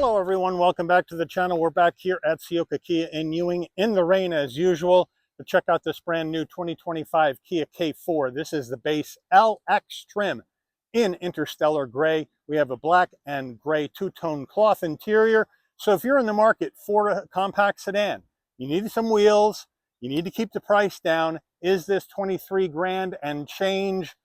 Hello everyone, welcome back to the channel. We're back here at Ciocca Kia in Ewing in the rain as usual to check out this brand new 2025 Kia K4. This is the base LX trim in interstellar gray. We have a black and gray two-tone cloth interior. So if you're in the market for a compact sedan, you need some wheels, you need to keep the price down. Is this 23 grand and change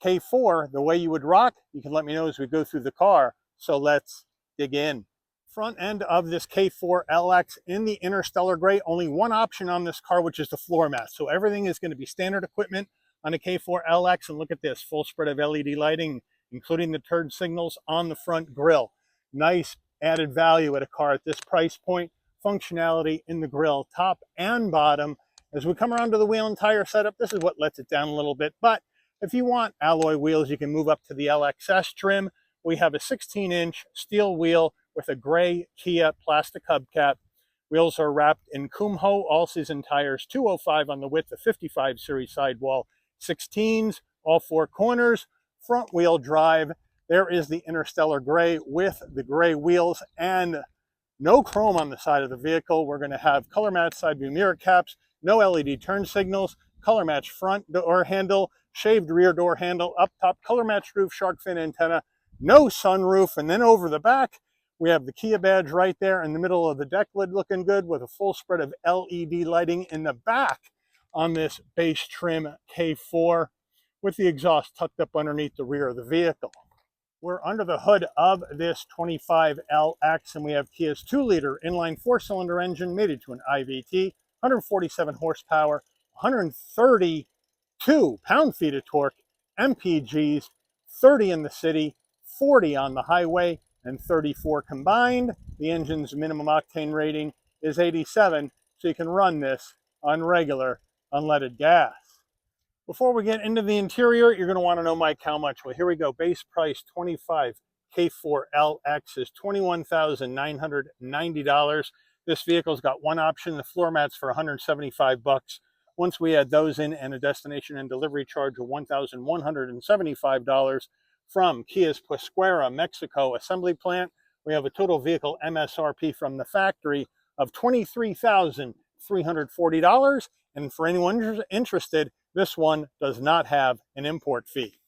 K4 the way you would rock? You can let me know as we go through the car. So let's dig in. Front end of this K4 LX in the interstellar gray, only one option on this car, which is the floor mat. So everything is going to be standard equipment on the K4 LX. And look at this, full spread of LED lighting, including the turn signals on the front grille. Nice added value at a car at this price point. Functionality in the grille, top and bottom. As we come around to the wheel and tire setup, this is what lets it down a little bit. But if you want alloy wheels, you can move up to the LXS trim. We have a 16-inch steel wheel with a gray Kia plastic hubcap. Wheels are wrapped in Kumho all-season tires, 205 on the width, a 55 series sidewall, 16s, all four corners, front wheel drive. There is the interstellar gray with the gray wheels and no chrome on the side of the vehicle. We're going to have color match side view mirror caps, no LED turn signals, color match front door handle, shaved rear door handle, up top color match roof, shark fin antenna, no sunroof. And then over the back, we have the Kia badge right there in the middle of the deck lid, looking good with a full spread of LED lighting in the back on this base trim K4 with the exhaust tucked up underneath the rear of the vehicle. We're under the hood of this 25 LX, and we have Kia's 2-liter inline 4-cylinder engine mated to an IVT, 147 horsepower, 132 pound-feet of torque, MPGs, 30 in the city, 40 on the highway, and 34 combined. The engine's minimum octane rating is 87, so you can run this on regular unleaded gas. Before we get into the interior, you're going to want to know, Mike, how much? Well, here we go. Base price 25 K4 LX is $21,990. This vehicle's got one option, the floor mats for $175. Once we add those in and a destination and delivery charge of $1,175 from Kia's Pesquera, Mexico assembly plant, we have a total vehicle MSRP from the factory of $23,340. And for anyone interested, this one does not have an import fee.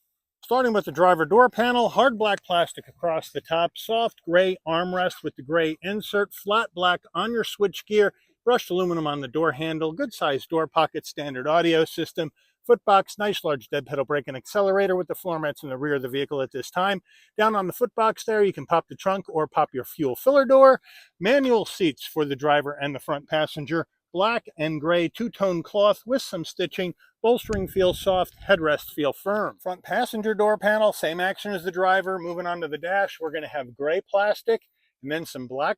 Starting with the driver door panel, hard black plastic across the top, soft gray armrest with the gray insert, flat black on your switchgear, brushed aluminum on the door handle, good sized door pocket, standard audio system, footbox, nice large dead pedal brake and accelerator with the floor mats in the rear of the vehicle at this time. Down on the footbox there, you can pop the trunk or pop your fuel filler door. Manual seats for the driver and the front passenger. Black and gray two-tone cloth with some stitching. Bolstering feels soft, headrest feel firm. Front passenger door panel, same action as the driver. Moving on to the dash, we're going to have gray plastic and then some black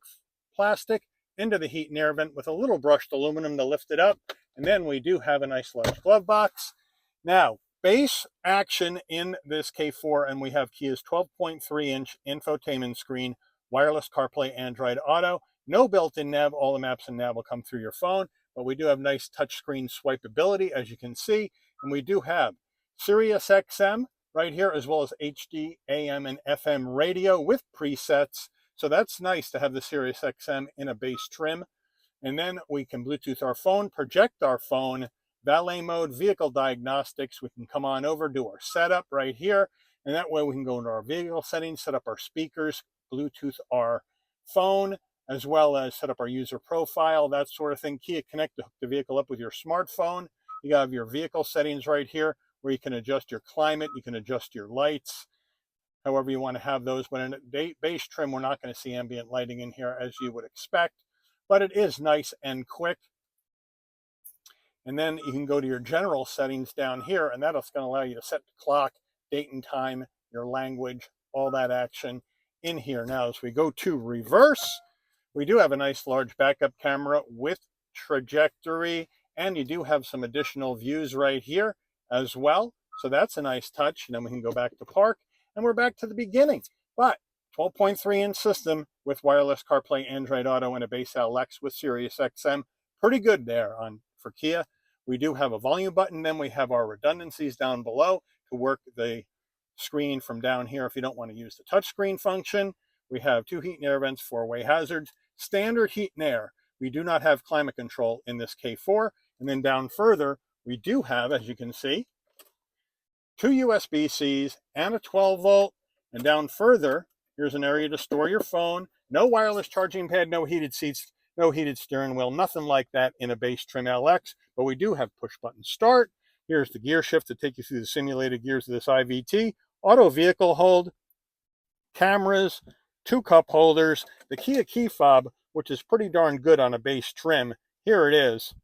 plastic into the heat and air vent with a little brushed aluminum to lift it up. And then we do have a nice large glove box. Now, base action in this K4, and we have Kia's 12.3-inch infotainment screen, wireless CarPlay, Android Auto. No built-in nav, all the maps and nav will come through your phone, but we do have nice touchscreen swipeability, as you can see, and we do have Sirius XM right here, as well as HD, AM, and FM radio with presets, so that's nice to have the Sirius XM in a base trim. And then we can Bluetooth our phone, project our phone, valet mode, vehicle diagnostics. We can come on over, do our setup right here, and that way we can go into our vehicle settings, set up our speakers, Bluetooth our phone, as well as set up our user profile, that sort of thing. Kia Connect to hook the vehicle up with your smartphone. You have your vehicle settings right here where you can adjust your climate, you can adjust your lights, however you want to have those. But in a base trim, we're not going to see ambient lighting in here as you would expect, but it is nice and quick. And then you can go to your general settings down here, and that's going to allow you to set the clock, date and time, your language, all that action in here. Now, as we go to reverse, we do have a nice large backup camera with trajectory, and you do have some additional views right here as well. So that's a nice touch. And then we can go back to park, and we're back to the beginning. But 12.3-inch system with wireless CarPlay, Android Auto, and a base LX with Sirius XM. Pretty good there for Kia. We do have a volume button. Then we have our redundancies down below to work the screen from down here if you don't want to use the touchscreen function. We have 2 heat and air vents, 4-way hazards, standard heat and air. We do not have climate control in this K4. And then down further, we do have, as you can see, 2 USB-Cs and a 12-volt. And down further, here's an area to store your phone. No wireless charging pad, no heated seats, no heated steering wheel, nothing like that in a base trim LX. But we do have push-button start. Here's the gear shift to take you through the simulated gears of this IVT. Auto vehicle hold, cameras, 2 cup holders, the Kia key fob, which is pretty darn good on a base trim. Here it is.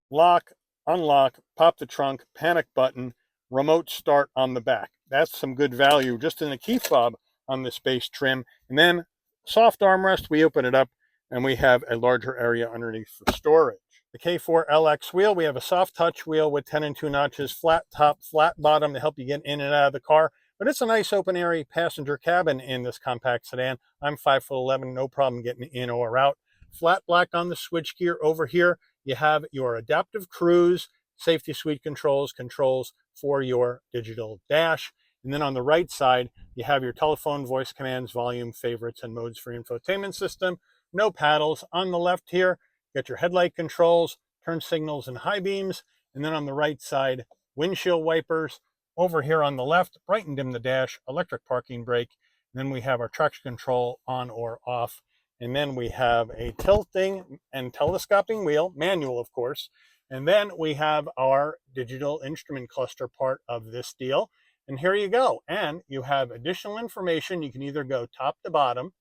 Lock, unlock, pop the trunk, panic button, remote start on the back. That's some good value just in the key fob on this base trim. And then soft armrest, we open it up and we have a larger area underneath for storage. The K4 LX wheel, we have a soft touch wheel with 10 and 2 notches, flat top, flat bottom to help you get in and out of the car. But it's a nice open area passenger cabin in this compact sedan. I'm 5'11", no problem getting in or out. Flat black on the switchgear. Over here, you have your adaptive cruise, safety suite controls for your digital dash. And then on the right side, you have your telephone, voice commands, volume, favorites, and modes for infotainment system. No paddles. On the left here, you got your headlight controls, turn signals, and high beams. And then on the right side, windshield wipers. Over here on the left, bright and dim the dash, electric parking brake. And then we have our traction control on or off. And then we have a tilting and telescoping wheel, manual of course. And then we have our digital instrument cluster part of this deal. And here you go. And you have additional information. You can either go top to bottom,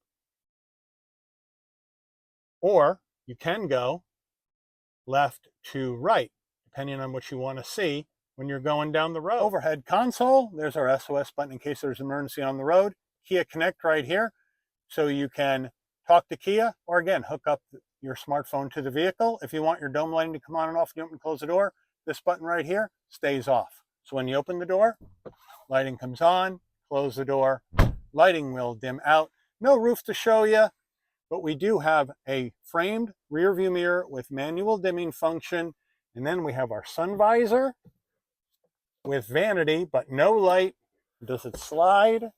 or you can go left to right, depending on what you want to see when you're going down the road. Overhead console, there's our SOS button in case there's an emergency on the road. Kia Connect right here, so you can talk to Kia, or again, hook up your smartphone to the vehicle. If you want your dome lighting to come on and off, you open and close the door, this button right here stays off. So when you open the door, lighting comes on, close the door, lighting will dim out. No roof to show you, but we do have a framed rear view mirror with manual dimming function. And then we have our sun visor with vanity, but no light. Does it slide?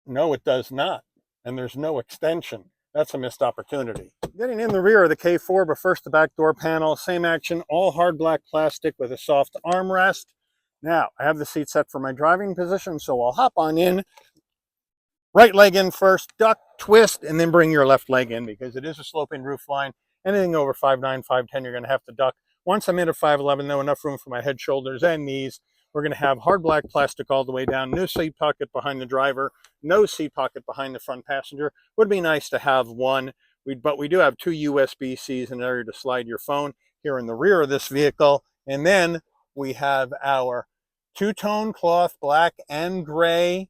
No, it does not. And there's no extension. That's a missed opportunity. Getting in the rear of the K4, but first the back door panel, same action, all hard black plastic with a soft armrest. Now, I have the seat set for my driving position, so I'll hop on in. Right leg in first, duck, twist, and then bring your left leg in because it is a sloping roof line. Anything over 5'9", 5'10", you're going to have to duck. Once I'm in at 5'11", though, enough room for my head, shoulders, and knees. We're going to have hard black plastic all the way down. No seat pocket behind the driver. No seat pocket behind the front passenger. Would be nice to have one. But we do have 2 USB-Cs and an area to slide your phone here in the rear of this vehicle. And then we have our 2-tone cloth, black and gray.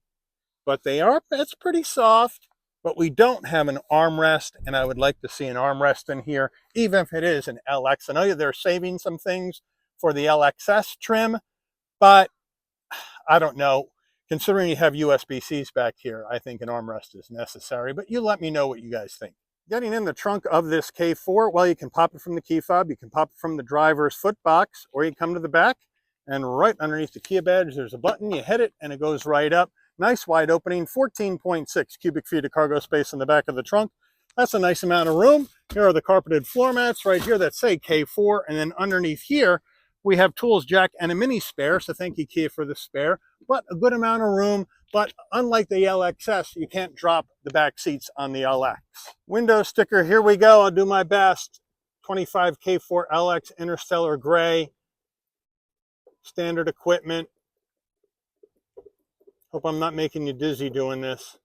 But it's pretty soft. But we don't have an armrest, and I would like to see an armrest in here, even if it is an LX. I know they're saving some things for the LXS trim, but I don't know. Considering you have USB-Cs back here, I think an armrest is necessary, but you let me know what you guys think. Getting in the trunk of this K4, well, you can pop it from the key fob, you can pop it from the driver's foot box, or you come to the back, and right underneath the Kia badge, there's a button, you hit it, and it goes right up. Nice wide opening, 14.6 cubic feet of cargo space in the back of the trunk. That's a nice amount of room. Here are the carpeted floor mats right here that say K4, and then underneath here, we have tools jack and a mini spare, so thank you, Kia, for the spare, but a good amount of room. But unlike the LXS, you can't drop the back seats on the LX. Window sticker, here we go. I'll do my best. 25 K4 LX Interstellar Gray. Standard equipment. Hope I'm not making you dizzy doing this.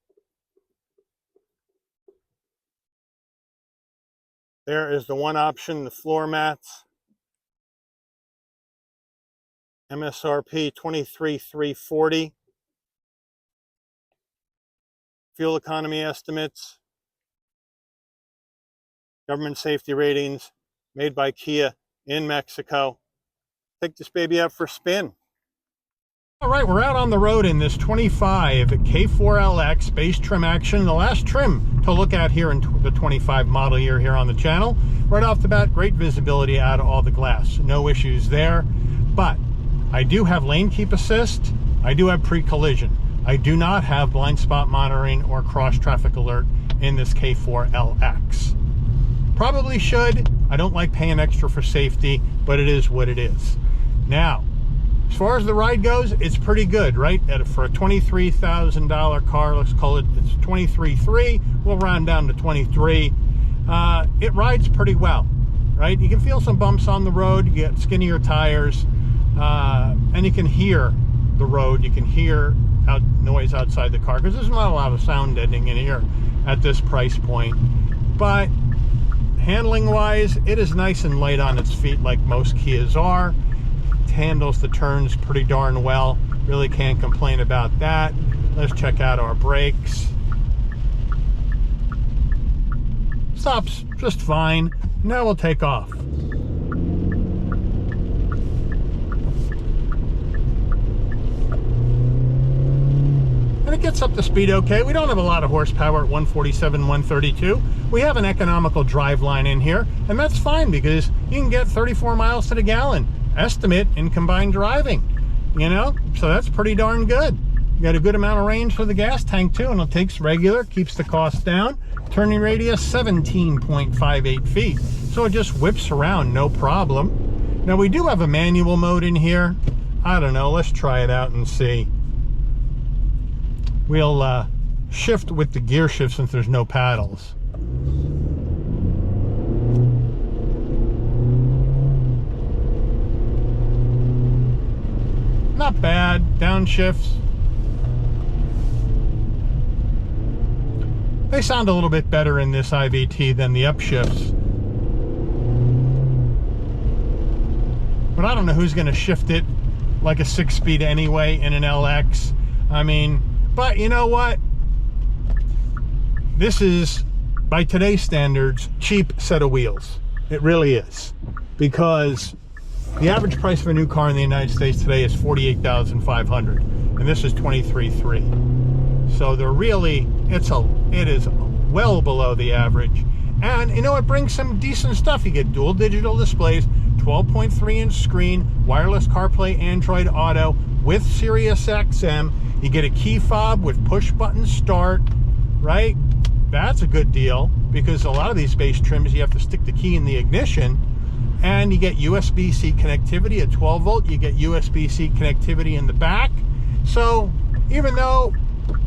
There is the one option, the floor mats. MSRP $23,340. Fuel economy estimates. Government safety ratings. Made by Kia in Mexico. Take this baby out for a spin. All right, we're out on the road in this 25 K4LX base trim action. The last trim to look at here in the 25 model year here on the channel. Right off the bat, great visibility out of all the glass. No issues there. But I do have lane keep assist. I do have pre-collision. I do not have blind spot monitoring or cross traffic alert in this K4LX. Probably should. I don't like paying extra for safety, but it is what it is. Now, as far as the ride goes, it's pretty good, right? For a $23,000 car, let's call it, it's 23.3. We'll round down to 23. It rides pretty well, right? You can feel some bumps on the road. You get skinnier tires, and you can hear the road. You can hear noise outside the car, because there's not a lot of sound deadening in here at this price point. But handling wise, it is nice and light on its feet, like most Kias are. It handles the turns pretty darn well. Really can't complain about that. Let's check out our brakes. Stops just fine. Now we'll take off. And it gets up to speed okay. We don't have a lot of horsepower at 147, 132. We have an economical drive line in here, and that's fine because you can get 34 miles to the gallon estimate in combined driving, you know? So that's pretty darn good. You got a good amount of range for the gas tank too, and it takes regular, keeps the cost down. Turning radius 17.58 feet. So it just whips around, no problem. Now we do have a manual mode in here. I don't know, let's try it out and see. We'll shift with the gear shift since there's no paddles. Not bad. Downshifts. They sound a little bit better in this IVT than the upshifts. But I don't know who's going to shift it like a 6-speed anyway in an LX. I mean, but you know what? This is, by today's standards, cheap set of wheels. It really is. Because the average price of a new car in the United States today is $48,500, and this is $23,300. So they're really, it is well below the average. And you know, it brings some decent stuff. You get dual digital displays, 12.3-inch screen, wireless CarPlay, Android Auto with Sirius XM. You get a key fob with push button start, right? That's a good deal, because a lot of these base trims you have to stick the key in the ignition. And you get USB-C connectivity at 12 volt. You get USB-C connectivity in the back. So even though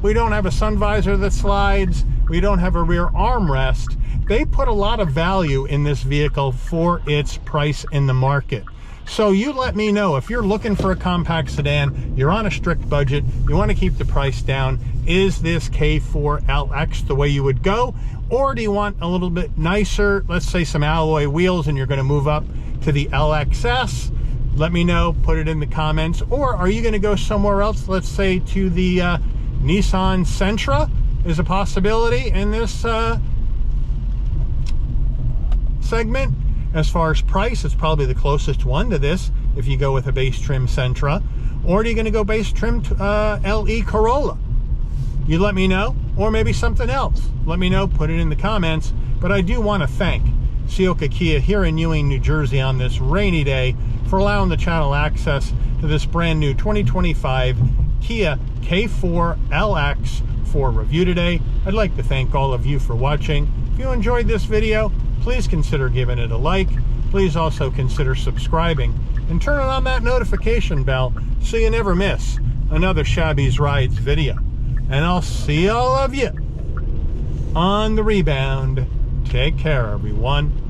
we don't have a sun visor that slides, we don't have a rear armrest, they put a lot of value in this vehicle for its price in the market. So you let me know if you're looking for a compact sedan, you're on a strict budget, you want to keep the price down, is this K4LX the way you would go? Or do you want a little bit nicer, let's say some alloy wheels, and you're going to move up to the LXS? Let me know, put it in the comments. Or are you going to go somewhere else, let's say to the Nissan Sentra is a possibility in this segment. As far as price, it's probably the closest one to this if you go with a base trim Sentra. Or are you going to go base trim LE Corolla? You let me know, or maybe something else. Let me know, put it in the comments. But I do want to thank Ciocca Kia here in Ewing, New Jersey on this rainy day for allowing the channel access to this brand new 2025 Kia K4LX for review today. I'd like to thank all of you for watching. If you enjoyed this video, please consider giving it a like. Please also consider subscribing and turn on that notification bell so you never miss another Shabby's Rides video. And I'll see all of you on the rebound. Take care, everyone.